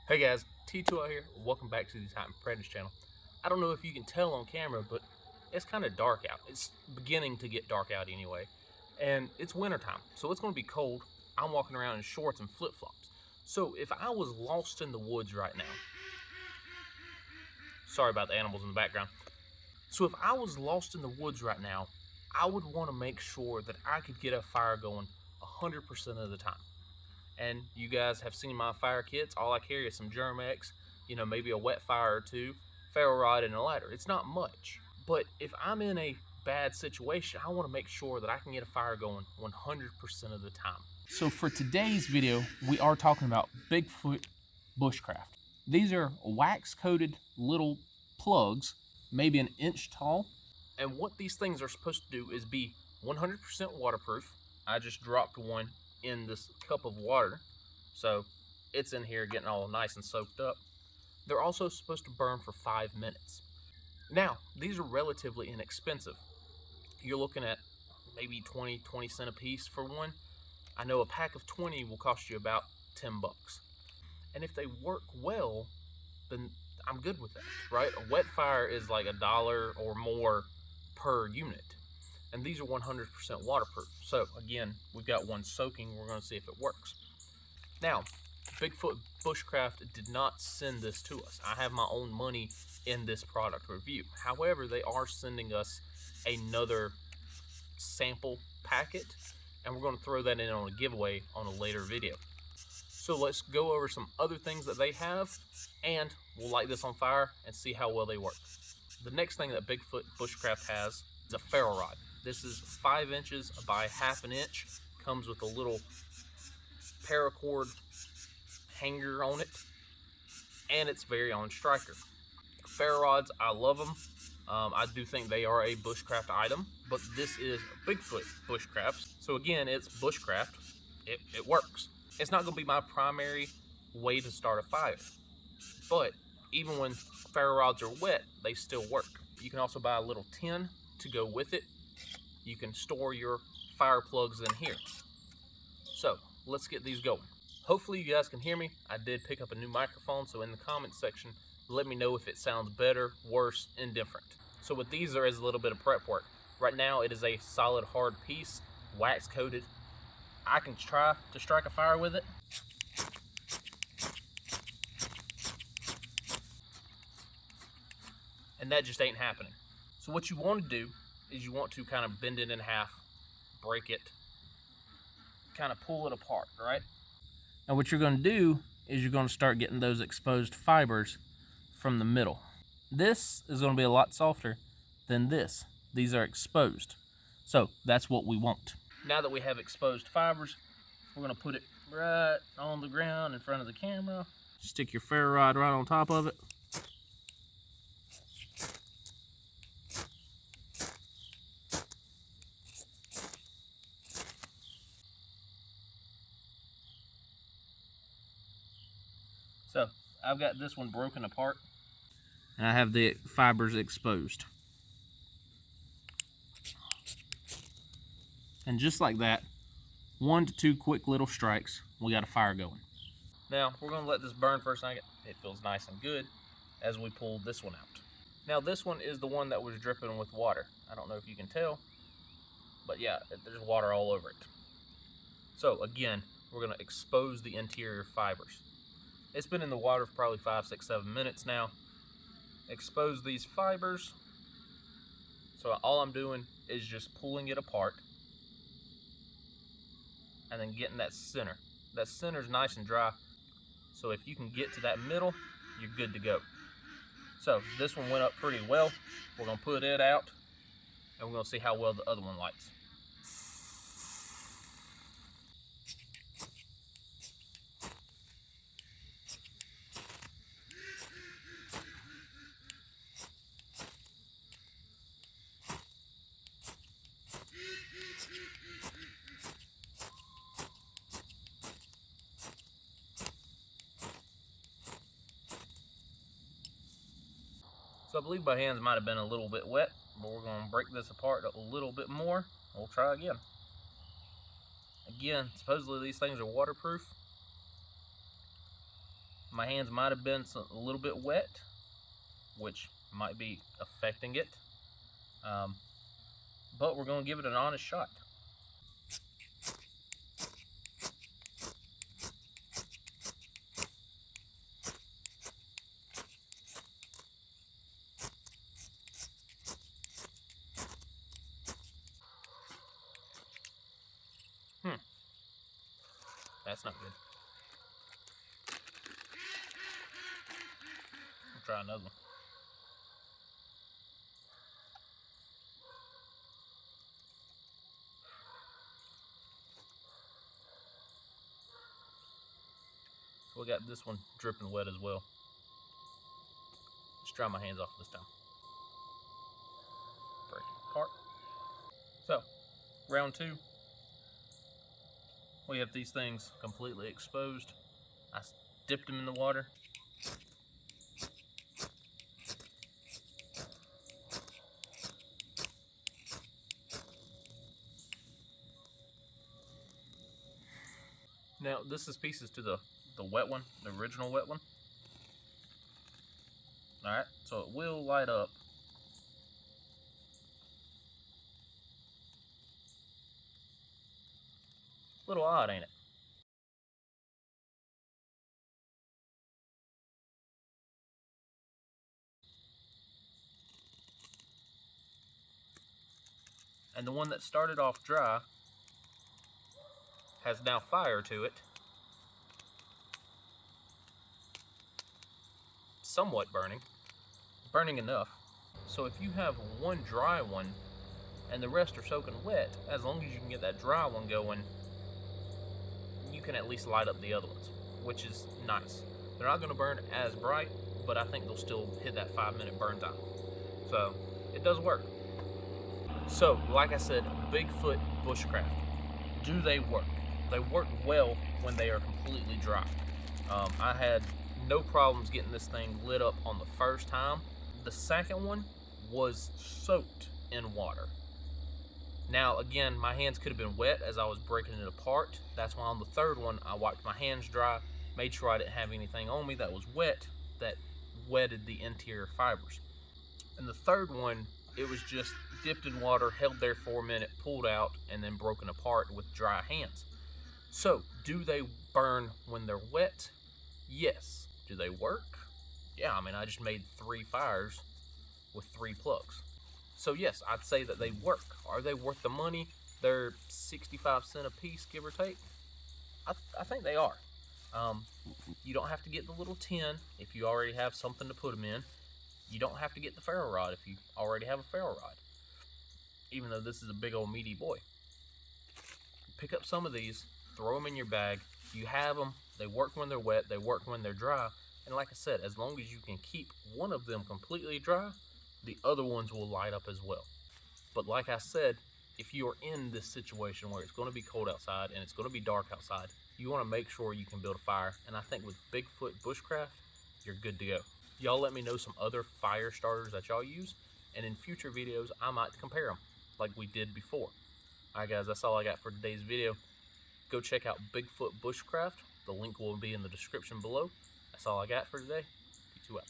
Hey guys, T2 out here. Welcome back to the Titan Apprentice channel. I don't know if you can tell on camera, but it's kind of dark out. It's beginning to get dark out anyway. And it's wintertime, so it's going to be cold. I'm walking around in shorts and flip-flops. So if I was lost in the woods right now, sorry about the animals in the background. So if I was lost in the woods right now, I would want to make sure that I could get a fire going 100% of the time. And you guys have seen my fire kits. All I carry is some Germ-X, maybe a wet fire or two, ferro rod, and a lighter. It's not much, but if I'm in a bad situation, I want to make sure that I can get a fire going 100% of the time. So for today's video, we are talking about BIGFOOT Bushcraft. These are wax-coated little plugs, maybe an inch tall. And what these things are supposed to do is be 100% waterproof. I just dropped one in this cup of water, so it's in here getting all nice and soaked up. They're also supposed to burn for 5 minutes. Now, these are relatively inexpensive. You're looking at maybe 20 cents a piece for one. I know a pack of 20 will cost you about 10 bucks. And if they work well, then I'm good with that, right? A wet fire is like $1 or more per unit. And these are 100% waterproof. So again, we've got one soaking. We're going to see if it works. Now, BIGFOOT Bushcraft did not send this to us. I have my own money in this product review. However, they are sending us another sample packet, and we're going to throw that in on a giveaway on a later video. So let's go over some other things that they have, and we'll light this on fire and see how well they work. The next thing that BIGFOOT Bushcraft has is a ferro rod. This is 5 inches by ½ an inch. Comes with a little paracord hanger on it, and it's very on striker. Ferro rods, I love them. I do think they are a bushcraft item, but this is BIGFOOT Bushcraft. So again, it's bushcraft. It works. It's not going to be my primary way to start a fire, but even when ferro rods are wet, they still work. You can also buy a little tin to go with it. You can store your fire plugs in here. So let's get these going. Hopefully you guys can hear me. I did pick up a new microphone, so in the comments section, let me know if it sounds better, worse, indifferent. So with these, there is a little bit of prep work. Right now, it is a solid hard piece, wax coated. I can try to strike a fire with it. And that just ain't happening. So what you want to do is you want to kind of bend it in half, break it, kind of pull it apart, right? Now what you're going to do is you're going to start getting those exposed fibers from the middle. This is going to be a lot softer than this. These are exposed. So that's what we want. Now that we have exposed fibers, we're going to put it right on the ground in front of the camera. Stick your ferro rod right on top of it. So I've got this one broken apart, and I have the fibers exposed. And just like that, 1 to 2 quick little strikes, we got a fire going. Now we're going to let this burn for a second. It feels nice and good as we pull this one out. Now this one is the one that was dripping with water. I don't know if you can tell, but yeah, there's water all over it. So again, we're going to expose the interior fibers. It's been in the water for probably 5, 6, 7 minutes now. Expose these fibers. So all I'm doing is just pulling it apart and then getting that center. That center's nice and dry. So if you can get to that middle, you're good to go. So this one went up pretty well. We're gonna put it out and we're gonna see how well the other one lights. So I believe my hands might have been a little bit wet, but we're going to break this apart a little bit more. We'll try again. Again, supposedly these things are waterproof. My hands might have been a little bit wet, which might be affecting it. But we're going to give it an honest shot. That's not good. I'll try another one. So we got this one dripping wet as well. Just dry my hands off this time. Break it apart. So, round 2. We have these things completely exposed. I dipped them in the water. Now, this is pieces to the wet one, the original wet one. Alright, so it will light up. A little odd, ain't it? And the one that started off dry has now fire to it. Somewhat burning enough. So if you have one dry one and the rest are soaking wet, as long as you can get that dry one going, you can at least light up the other ones, which is nice. They're not going to burn as bright, but I think they'll still hit that 5-minute burn time. So it does work. So, like I said, BIGFOOT Bushcraft. Do they work? They work well when they are completely dry. I had no problems getting this thing lit up on the first time. The second one was soaked in water. Now, again, my hands could have been wet as I was breaking it apart. That's why on the third one, I wiped my hands dry, made sure I didn't have anything on me that was wet, that wetted the interior fibers. And the third one, it was just dipped in water, held there for a minute, pulled out, and then broken apart with dry hands. So, do they burn when they're wet? Yes. Do they work? Yeah, I mean, I just made 3 fires with 3 plugs. So yes, I'd say that they work. Are they worth the money? They're 65 cents a piece, give or take. I think they are. You don't have to get the little tin if you already have something to put them in. You don't have to get the ferro rod if you already have a ferro rod. Even though this is a big old meaty boy. Pick up some of these, throw them in your bag. You have them. They work when they're wet. They work when they're dry. And like I said, as long as you can keep one of them completely dry, the other ones will light up as well. But like I said, if you are in this situation where it's going to be cold outside and it's going to be dark outside, you want to make sure you can build a fire. And I think with BIGFOOT Bushcraft, you're good to go. Y'all let me know some other fire starters that y'all use, and in future videos, I might compare them like we did before. Alright guys, that's all I got for today's video. Go check out BIGFOOT Bushcraft. The link will be in the description below. That's all I got for today. Peace out.